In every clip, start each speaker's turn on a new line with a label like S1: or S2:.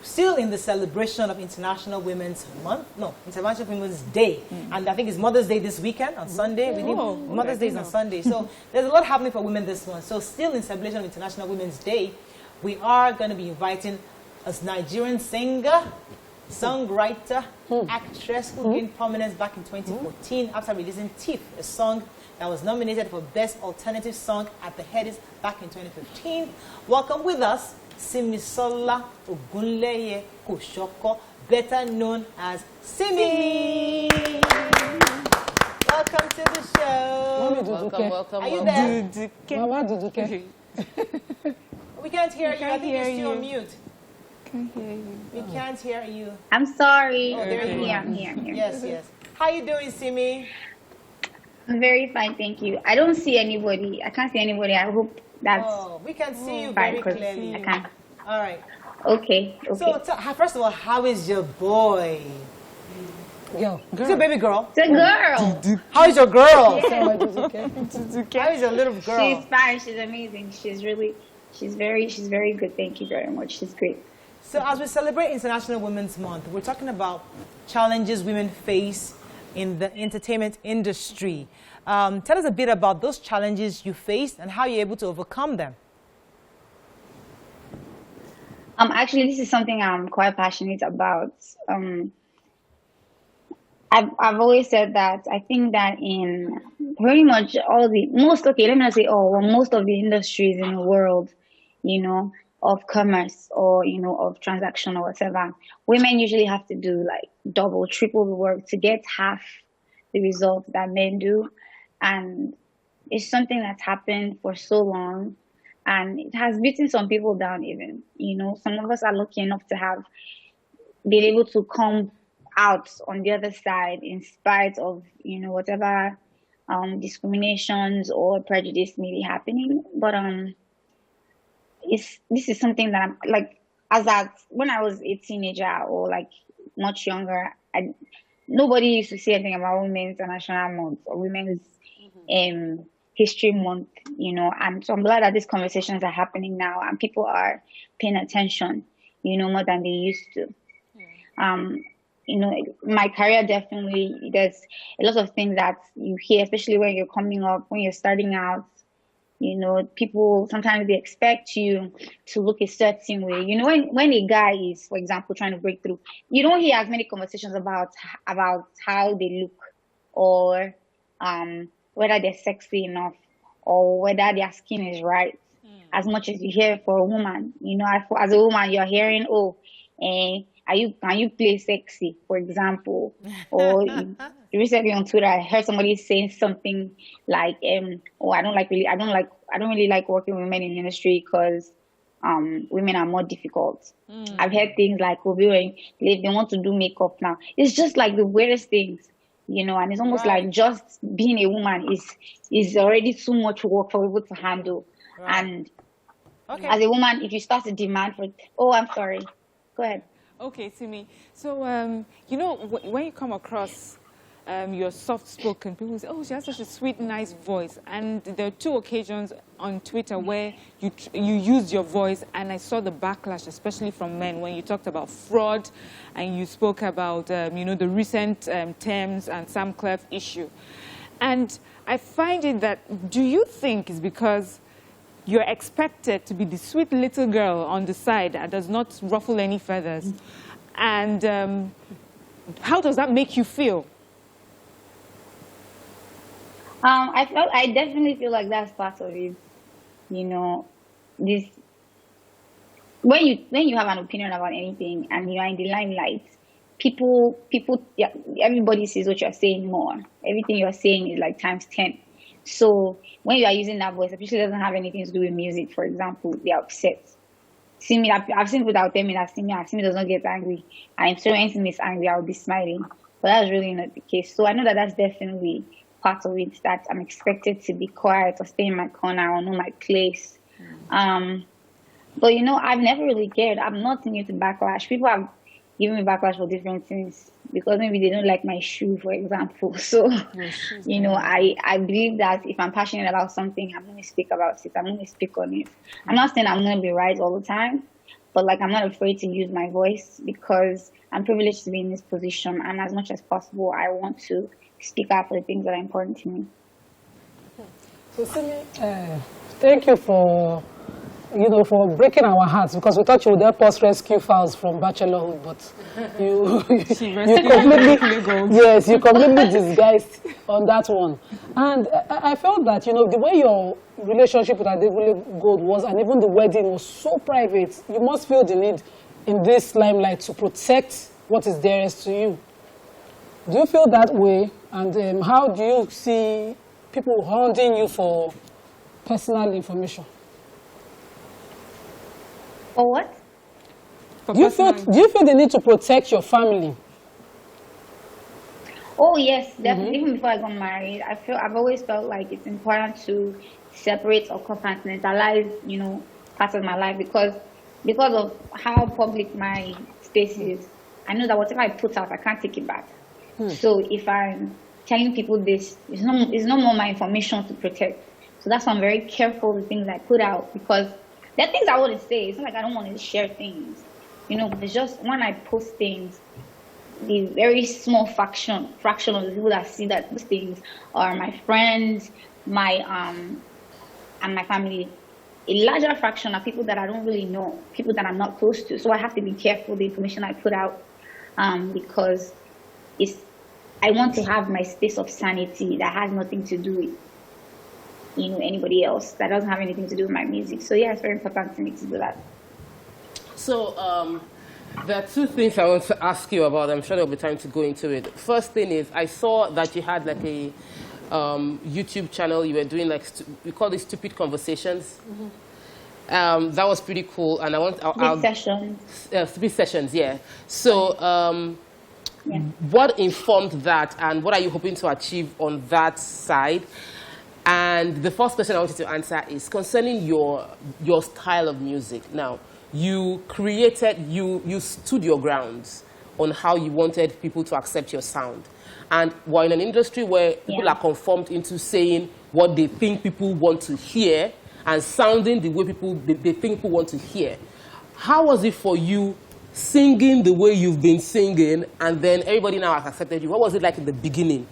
S1: still in the celebration of International Women's Month, no, International Women's Day. And I think it's Mother's Day this weekend on Sunday. Mother's Day is on Sunday. So there's a lot happening for women this month. So still in celebration of International Women's Day, we are going to be inviting a Nigerian singer, songwriter, actress who gained prominence back in 2014 after releasing Thief, a song that was nominated for Best Alternative Song at the Headies back in 2015. Welcome with us, Simi Ogunleye Koshoko, better known as Simi. Welcome to the show.
S2: Welcome.
S1: Are you there? We can't hear you. I think you're still on mute.
S3: Can't hear you.
S1: We can't hear you.
S4: I'm sorry.
S1: Oh, there you are.
S4: I'm here.
S1: Yes. How you doing, Simi?
S4: I'm very fine, thank you. I don't see anybody. I can't see anybody. I hope that's
S1: we can see you
S4: fine,
S1: very clearly.
S4: I can.
S1: All right.
S4: Okay.
S1: So, first of all, how is your boy?
S2: Girl.
S1: Is your baby girl?
S4: It's a girl.
S1: How is your girl?
S4: Yeah.
S1: How is your little girl?
S4: She's fine. She's amazing. She's very good. Thank you very much. She's great.
S1: So as we celebrate International Women's Month, we're talking about challenges women face in the entertainment industry. Tell us a bit about those challenges you faced and how you're able to overcome them.
S4: Actually, this is something I'm quite passionate about. I've always said that I think that in pretty much most of the industries in the world, of commerce or, of transaction or whatever, women usually have to do like double, triple the work to get half the result that men do. And it's something that's happened for so long, and it has beaten some people down even. Some of us are lucky enough to have been able to come out on the other side in spite of, whatever discriminations or prejudice may be happening. But this is something that I'm like, when I was a teenager or like much younger, nobody used to say anything about Women's International Month or Women's History Month, and so I'm glad that these conversations are happening now and people are paying attention, more than they used to. My career definitely, there's a lot of things that you hear, especially when you're coming up, when you're starting out. People sometimes they expect you to look a certain way. When a guy is, for example, trying to break through, you don't hear as many conversations about how they look or whether they're sexy enough or whether their skin is right, as much as you hear for a woman. As a woman, you're hearing, can you play sexy, for example? Or recently on Twitter, I heard somebody saying something like, I don't really like working with men in the industry because women are more difficult. I've heard things like, they want to do makeup now. It's just like the weirdest things, and it's almost like just being a woman is already too much work for people to handle. Right. And as a woman, if you start to demand for, I'm sorry, go ahead.
S3: Okay, Simi. So, when you come across you're soft-spoken, people say, she has such a sweet, nice voice. And there are 2 occasions on Twitter where you used your voice, and I saw the backlash, especially from men, when you talked about fraud and you spoke about, the recent Thames and Sam Clef issue. And I find it that, do you think it's because you're expected to be the sweet little girl on the side that does not ruffle any feathers? And how does that make you feel?
S4: I definitely feel like that's part of it. This when you have an opinion about anything and you are in the limelight, everybody sees what you're saying more. Everything you're saying is like times 10. So when you are using that voice, especially doesn't have anything to do with music, for example, they're upset. Simi, I've seen people that will tell me that Simi does not get angry. I'm sure when Simi is angry, I'll be smiling. But that's really not the case. So I know that that's definitely part of it, that I'm expected to be quiet or stay in my corner or know my place. But I've never really cared. I'm not new to backlash. People have given me backlash for different things because maybe they don't like my shoe, for example. So, I believe that if I'm passionate about something, I'm going to speak about it. I'm going to speak on it. I'm not saying I'm going to be right all the time, but like I'm not afraid to use my voice because I'm privileged to be in this position, and as much as possible, I want to speak out for the things that are important to me.
S2: So, Simi, thank you for, for breaking our hearts, because we thought you would help us rescue files from bachelorhood, but you you completely disguised on that one. And I felt that, the way your relationship with Adebule Gold was, and even the wedding was so private, you must feel the need in this limelight to protect what is dearest to you. Do you feel that way? And how do you see people hounding you for personal information?
S4: For what?
S2: Do you feel the need to protect your family?
S4: Oh yes, definitely. Even before I got married, I've always felt like it's important to separate or compartmentalize, parts of my life because of how public my space is. I know that whatever I put out, I can't take it back. So if I'm telling people this, it's no more my information to protect. So that's why I'm very careful with things I put out, because there are things I want to say. It's not like I don't want to share things. It's just when I post things, the very small fraction of the people that see that those things are my friends, and my family. A larger fraction are people that I don't really know, people that I'm not close to. So I have to be careful with the information I put out, because I want to have my space of sanity that has nothing to do with anybody else, that doesn't have anything to do with my music. So yeah, it's very important to me to do that.
S5: So there are two things I want to ask you about. I'm sure there'll be time to go into it. First thing is, I saw that you had like a YouTube channel. You were doing like we call these stupid conversations. That was pretty cool, and I want stupid sessions. Yeah. So what informed that, and what are you hoping to achieve on that side? And the first question I wanted to answer is concerning your style of music. Now, you stood your grounds on how you wanted people to accept your sound. And we're in an industry where people are conformed into saying what they think people want to hear and sounding the way they think people want to hear. How was it for you singing the way you've been singing, and then everybody now has accepted you? What was it like in the beginning?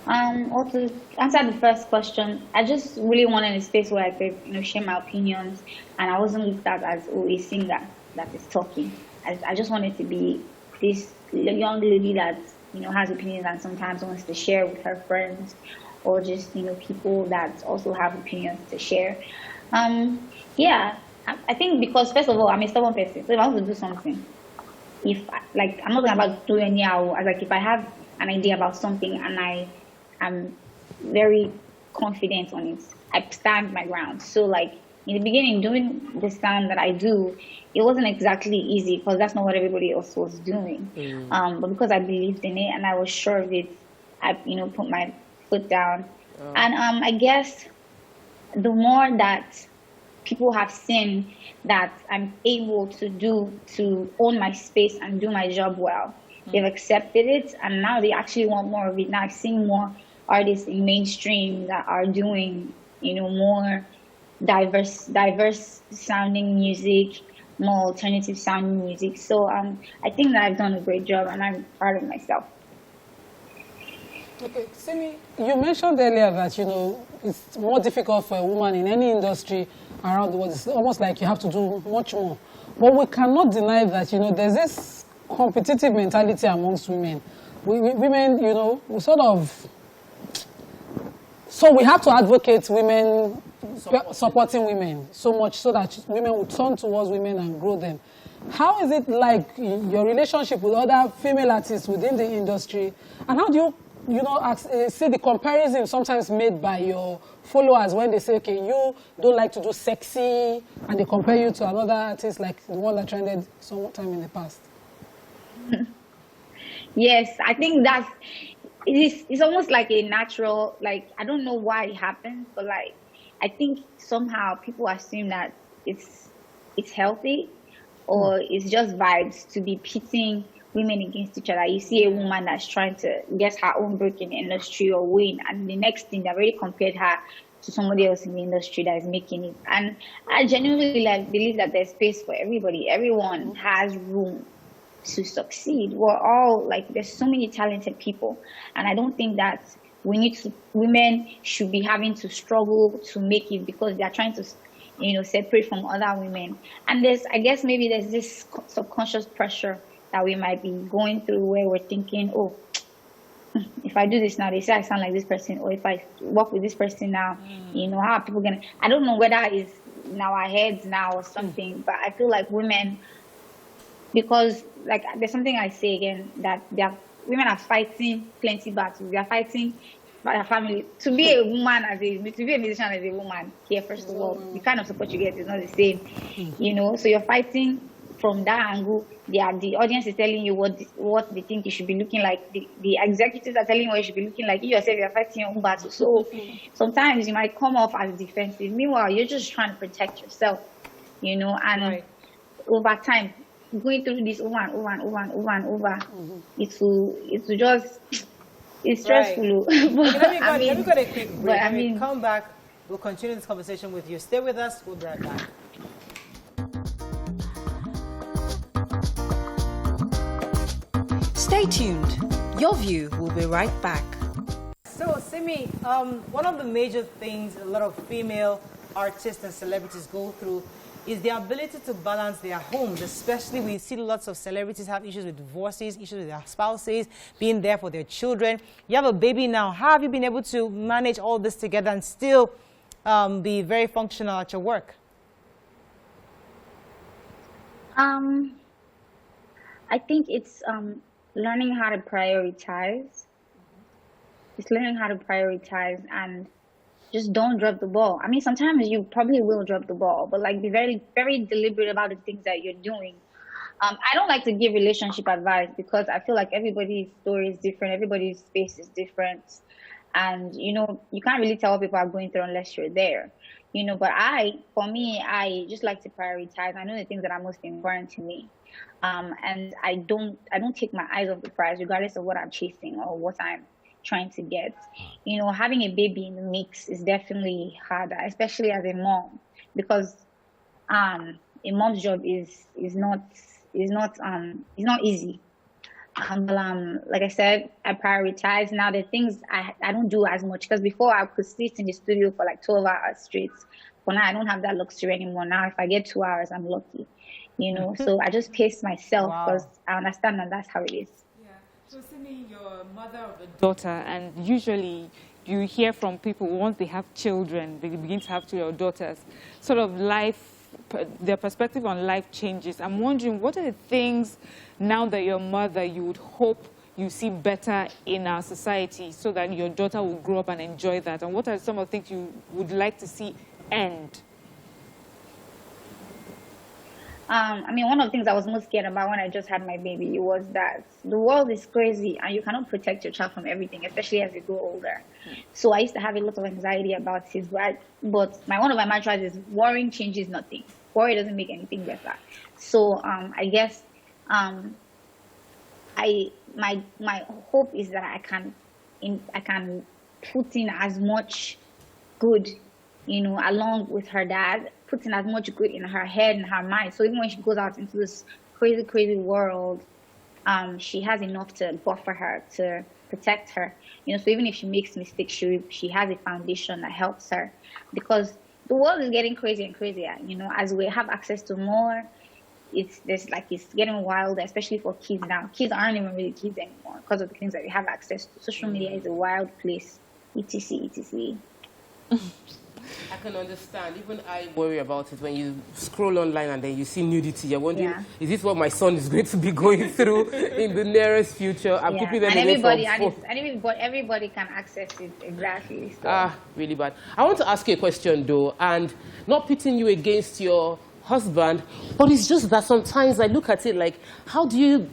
S4: Well, to answer the first question, I just really wanted a space where I could, share my opinions, and I wasn't looked at as a singer that is talking. I just wanted to be this young lady that, has opinions and sometimes wants to share with her friends, or just, people that also have opinions to share. I think because, first of all, I'm a stubborn person, so if I want to do something, I'm not about to do anyhow. If I have an idea about something and I'm very confident on it, I stand my ground. So in the beginning, doing the sound that I do, it wasn't exactly easy because that's not what everybody else was doing. But because I believed in it and I was sure of it, I put my foot down. And I guess the more that people have seen that I'm able to own my space and do my job well, they've accepted it, and now they actually want more of it. Now I've seen more artists in mainstream that are doing, more diverse sounding music, more alternative sounding music. So I think that I've done a great job, and I'm proud of myself.
S2: Okay, Simi, you mentioned earlier that, it's more difficult for a woman in any industry around the world. It's almost like you have to do much more. But we cannot deny that, there's this competitive mentality amongst women. Women, we sort of... So we have to advocate women, supporting women so much so that women will turn towards women and grow them. How is it like your relationship with other female artists within the industry? And how do you see the comparison sometimes made by your followers when they say, okay, you don't like to do sexy, and they compare you to another artist like the one that trended sometime in the past?
S4: Yes, I think it's almost like a natural, I don't know why it happens, but I think somehow people assume that it's healthy, or it's just vibes to be pitting women against each other. You see a woman that's trying to get her own break in the industry or win, and the next thing they've already compared her to somebody else in the industry that is making it. And I genuinely believe that there's space for everybody. Everyone has room to succeed. We're all there's so many talented people, and I don't think that women should be having to struggle to make it because they are trying to, separate from other women. And I guess maybe there's this subconscious pressure that we might be going through where we're thinking, oh, if I do this now, they say I sound like this person, or if I work with this person now, how are people gonna? I don't know whether it's in our heads now or something, but I feel like women, because there's something I say again, that women are fighting plenty battles. They are fighting for their family. To be a woman to be a musician as a woman here, first of all, the kind of support you get is not the same, So you're fighting from that angle. The audience is telling you what they think you should be looking like. The executives are telling you what you should be looking like. You yourself, you're fighting your own battle. So sometimes you might come off as defensive. Meanwhile, you're just trying to protect yourself, and right. Over time, going through this over and over, it will just, it's stressful.
S1: Right. Let me go a quick break. But come back, we'll continue this conversation with you. Stay with us, we'll be right back.
S6: Stay tuned. Your View will be right back.
S1: So, Simi, one of the major things a lot of female artists and celebrities go through is the ability to balance their homes. Especially, we see lots of celebrities have issues with divorces, issues with their spouses, being there for their children. You have a baby now. How have you been able to manage all this together and still be very functional at your work?
S4: I think it's learning how to prioritize. It's learning how to prioritize and just don't drop the ball. Sometimes you probably will drop the ball, but be very, very deliberate about the things that you're doing. I don't like to give relationship advice because I feel like everybody's story is different, everybody's space is different, and you can't really tell what people are going through unless you're there. But for me, I just like to prioritize. I know the things that are most important to me. And I don't take my eyes off the prize, regardless of what I'm chasing or what I'm trying to get. Having a baby in the mix is definitely harder, especially as a mom, because a mom's job is not easy. Like I said, I prioritize. Now the things I don't do as much, because before I could sit in the studio for 12 hours straight. But now I don't have that luxury anymore. Now if I get 2 hours, I'm lucky. So I just pace myself because I understand that that's how it is.
S3: Yeah. So Simi, you're a mother of a daughter, and usually you hear from people once they have children, they begin to have your daughters, sort of their perspective on life changes. I'm wondering, what are the things now that you're a mother you would hope you see better in our society so that your daughter will grow up and enjoy that? And what are some of the things you would like to see end?
S4: One of the things I was most scared about when I just had my baby was that the world is crazy and you cannot protect your child from everything, especially as you grow older. So I used to have a lot of anxiety about it, but one of my mantras is worrying changes nothing. Worry doesn't make anything better. So I guess my hope is that I can put in as much good, along with her dad, put in as much good in her head and her mind. So even when she goes out into this crazy, crazy world, she has enough to buffer her, to protect her. So even if she makes mistakes, she has a foundation that helps her. Because the world is getting crazier and crazier. As we have access to more, it's getting wilder, especially for kids now. Kids aren't even really kids anymore because of the things that we have access to. Social media is a wild place, etc., etc.
S5: I can understand. Even I worry about it when you scroll online and then you see nudity. You're wondering, is this what my son is going to be going through in the nearest future? I'm keeping them
S4: everybody can access it, exactly. So.
S5: Really bad. I want to ask you a question, though, and not pitting you against your husband, but it's just that sometimes I look at it like, how do you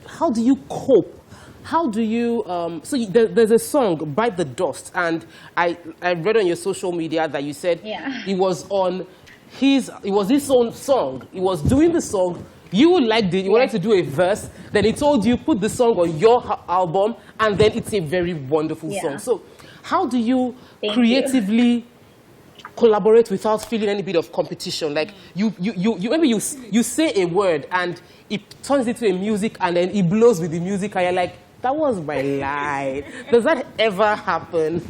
S5: cope? How do you, there's a song, Bite the Dust, and I read on your social media that you said it was his own song. He was doing the song, you liked it, you wanted to do a verse, then he told you, put the song on your album, and then it's a very wonderful song. So how do you creatively collaborate without feeling any bit of competition. Like maybe you say a word and it turns into a music and then it blows with the music and you're like, that was my line. Does that ever happen?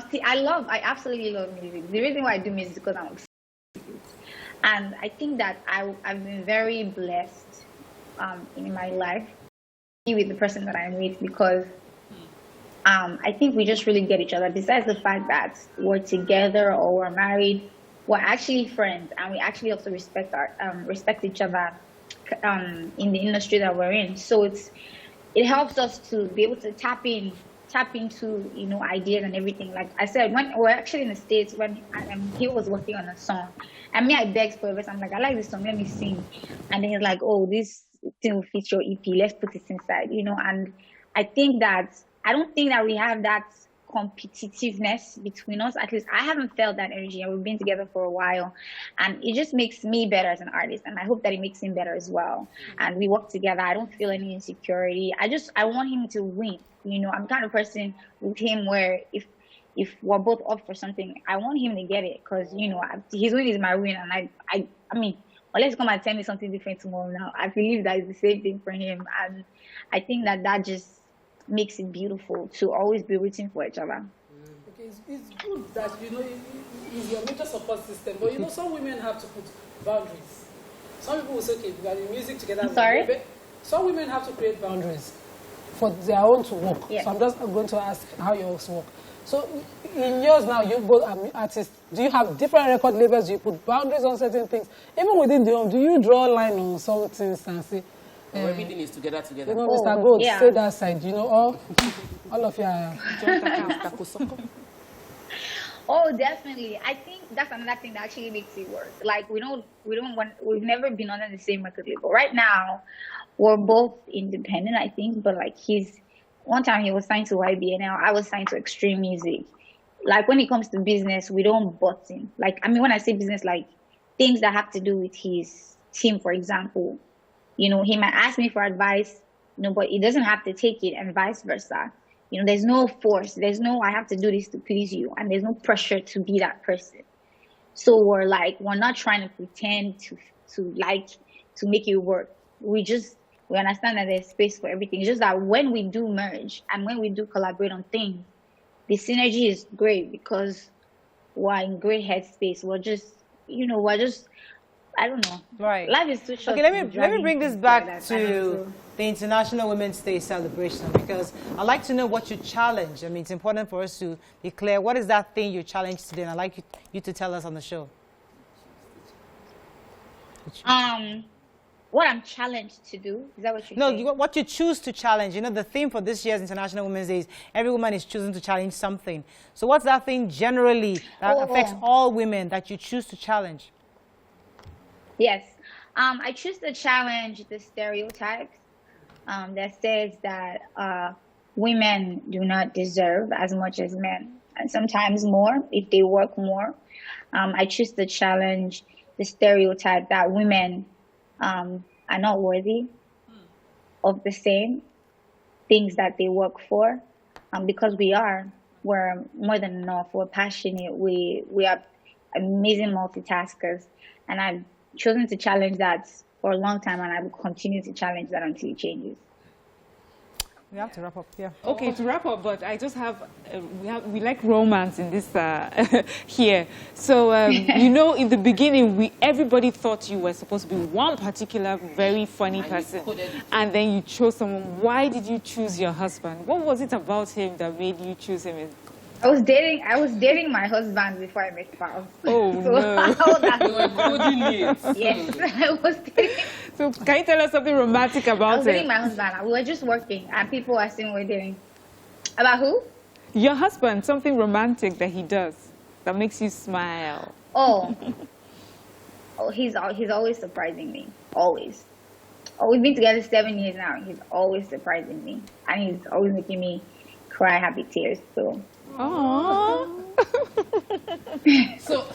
S4: See, I absolutely love music. The reason why I do music is because I'm obsessed with it. And I think that I've been very blessed in my life with the person that I'm with, because I think we just really get each other. Besides the fact that we're together or we're married, we're actually friends, and we actually also respect each other in the industry that we're in. So it helps us to be able to tap into, you know, ideas and everything. Like I said, when we're actually in the States, when he was working on a song, and me, I begged for a verse. I'm like, I like this song, let me sing. And then he's like, oh, this thing will fit your EP, let's put it inside, you know. And I don't think that we have that competitiveness between us. At least I haven't felt that energy, and we've been together for a while, and it just makes me better as an artist, and I hope that it makes him better as well. And we work together. I don't feel any insecurity. I want him to win. You know, I'm the kind of person with him where if we're both up for something, I want him to get it, because, you know, his win is my win. And I mean, unless come and tell me something different tomorrow now, I believe that it's the same thing for him. And I think that just makes it beautiful to always be rooting for each other.
S2: Okay, it's good that, you know, it's your major support system. But, you know, some women have to put boundaries. Some people will say, okay, we are in music together.
S4: I'm sorry?
S2: Some women have to create boundaries for their own to work.
S4: Yes.
S2: So I'm just going to ask how yours work. So in yours now, you both are artists. Do you have different record labels? Do you put boundaries on certain things? Even within the home, do you draw a line on some things and say,
S5: everything is together.
S2: You know, Mr. Gold,
S4: yeah.
S2: say that side. You know, all of you are...
S4: Oh, definitely. I think that's another thing that actually makes it work. Like, we've never been under the same record label. Right now, we're both independent, I think, but like one time he was signed to YBNL, I was signed to Extreme Music. Like, when it comes to business, we don't butt in. Like, I mean, when I say business, like things that have to do with his team, for example, you know, he might ask me for advice, you know, but he doesn't have to take it, and vice versa. You know, there's no force. There's no, I have to do this to please you. And there's no pressure to be that person. So we're not trying to pretend to make it work. We understand that there's space for everything. It's just that when we do merge and when we do collaborate on things, the synergy is great because we're in great headspace. I don't know.
S1: Right.
S4: Life is too short.
S1: Okay, let me bring this back to the International Women's Day celebration, because I'd like to know what you challenge. I mean, it's important for us to be clear. What is that thing you challenged today? And I'd like you to tell us on the show.
S4: What I'm challenged to do, is that what you're saying?
S1: No, what you choose to challenge. You know, the theme for this year's International Women's Day is every woman is choosing to challenge something. So what's that thing generally that affects all women that you choose to challenge?
S4: Yes. I choose to challenge the stereotypes that says that women do not deserve as much as men, and sometimes more if they work more. I choose to challenge the stereotype that women are not worthy of the same things that they work for, because we're more than enough. We're passionate. We are amazing multitaskers, and I've chosen to challenge that for a long time, and I will continue to challenge that until it changes.
S1: We have to wrap up, yeah.
S3: Okay, to wrap up, but I just have, we like romance in this here. So, you know, in the beginning, everybody thought you were supposed to be one particular very funny person, and then you chose someone. Why did you choose your husband? What was it about him that made you choose him?
S4: I was dating my husband before I met Pao.
S3: Oh, so no.
S4: Yes, I was dating.
S3: So can you tell us something romantic about
S4: I was dating my husband. We were just working, and people were asking we're dating. About who?
S3: Your husband, something romantic that he does that makes you smile.
S4: Oh, he's always surprising me. Always. Oh, we've been together 7 years now. He's always surprising me, and he's always making me cry happy tears. So.
S3: Aww.
S5: So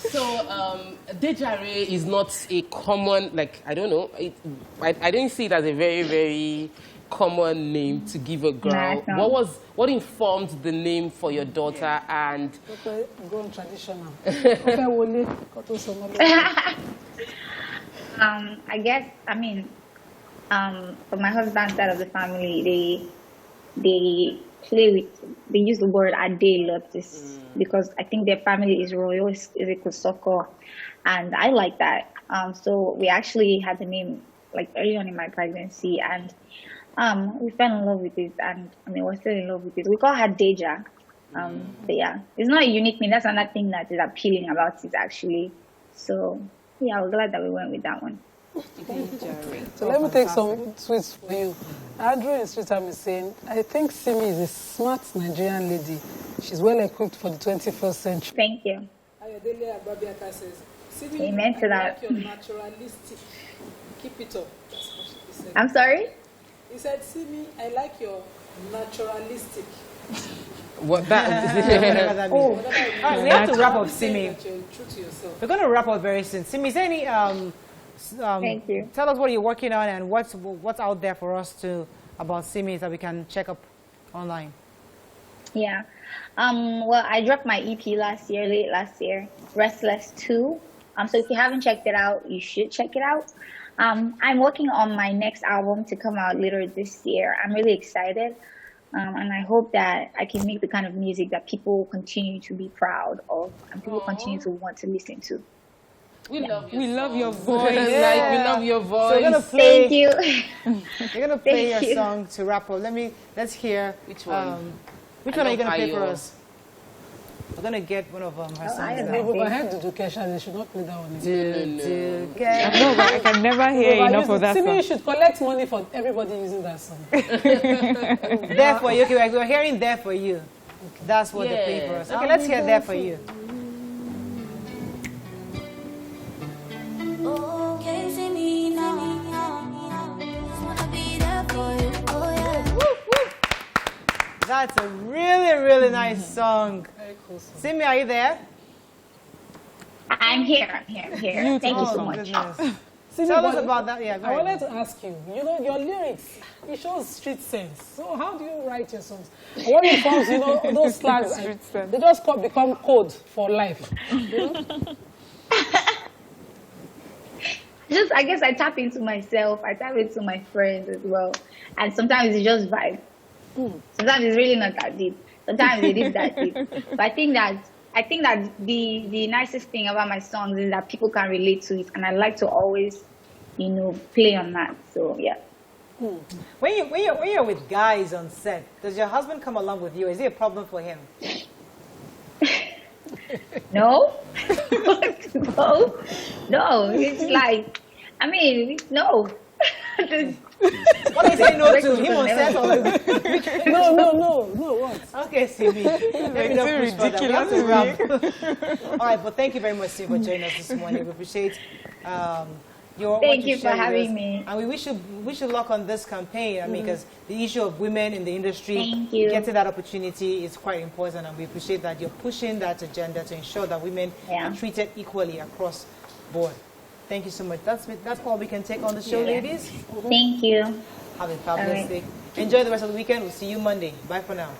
S5: Dejare is not a common, like, I don't know, I don't see it as a very, very common name to give a girl. What informed the name for your daughter? And
S2: Okay, go on traditional.
S4: I guess, I mean, for my husband's side of the family, they use the word Ade a lot, because I think their family is royal, is equal soccer, and I like that. So we actually had the name like early on in my pregnancy, and we fell in love with it, and I mean, we're still in love with it. We call her Deja. But yeah, it's not a unique name. That's another thing that is appealing about it, actually. So yeah, I was glad that we went with that one.
S2: So let me take some tweets for you. Andrew in StarTimes is saying, I think Simi is a smart Nigerian lady. She's well equipped for the 21st century.
S4: Thank you.
S2: Ayodele Agbabiaka says, Simi,
S4: Amen to that.
S2: Like your naturalistic. Keep it up. That's what he said.
S4: I'm sorry?
S2: He said, Simi, I like your naturalistic.
S5: what that?
S1: Whatever that means. All right, we have to wrap up, Simi.
S2: That you're true to yourself.
S1: We're going to wrap up very soon. Simi, is there any
S4: Thank you.
S1: tell us what you're working on and what's out there for us about Simi that we can check up online.
S4: Yeah. Well, I dropped my EP late last year, Restless 2. So if you haven't checked it out, you should check it out. I'm working on my next album to come out later this year. I'm really excited. And I hope that I can make the kind of music that people continue to be proud of and people continue to want to listen to.
S5: We love your
S3: We love your
S5: songs.
S3: voice.
S5: Like, we love your
S1: So
S5: voice.
S1: we're gonna play.
S4: Thank you.
S1: We're gonna play
S4: Thank
S1: your
S4: you.
S1: song to wrap up. Let's hear
S5: Which one?
S1: Which
S5: I
S1: one are you
S5: love
S1: gonna play for
S5: Ayo.
S1: us? We're gonna get one of her songs.
S4: I
S1: out.
S4: love
S2: But I had to do Kesha, they should not play that one.
S1: Do,
S3: No, but I can never hear enough of that
S2: Simi,
S3: song.
S2: you should collect money for everybody using that song.
S1: There for you. Okay, we're hearing There for You. That's what they're playing for us. Okay, let's hear There for You.
S7: Okay, see me now. Just wanna be there for you. Oh yeah.
S1: That's a really, really nice song.
S2: Very cool song.
S1: Simi, are you there?
S4: I'm here. Thank you so much.
S1: Goodness.
S2: Simi,
S1: Tell us
S2: but
S1: about that. Yeah, go
S2: I wanted
S1: ahead.
S2: to ask you, you know, your lyrics, it shows street sense. So how do you write your songs? When it comes, you know, those slangs,
S3: Street sense.
S2: they just become code for life. You know?
S4: I guess I tap into myself. I tap into my friends as well. And sometimes it's just vibe. Sometimes it's really not that deep. Sometimes it is that deep. But I think that the nicest thing about my songs is that people can relate to it, and I like to always, play on that. So yeah.
S1: When you're with guys on set, does your husband come along with you? Is it a problem for him?
S4: No, no. It's like, no.
S1: What are you saying no to? Him on set or like?
S2: No, what?
S1: Okay, Simi. Let me not push further. We have to wrap. All right, but thank you very much, Simi, for joining us this morning. We appreciate what
S4: Thank
S1: you
S4: you for
S1: shared with
S4: having
S1: us.
S4: me.
S1: And we wish you luck on this campaign. I mean, because the issue of women in the industry,
S4: Thank you.
S1: getting that opportunity is quite important, and we appreciate that you're pushing that agenda to ensure that women are treated equally across board. Thank you so much. That's all we can take on the show, ladies.
S4: Thank you.
S1: Have a fabulous
S4: All right.
S1: day. Enjoy the rest of the weekend. We'll see you Monday. Bye for now.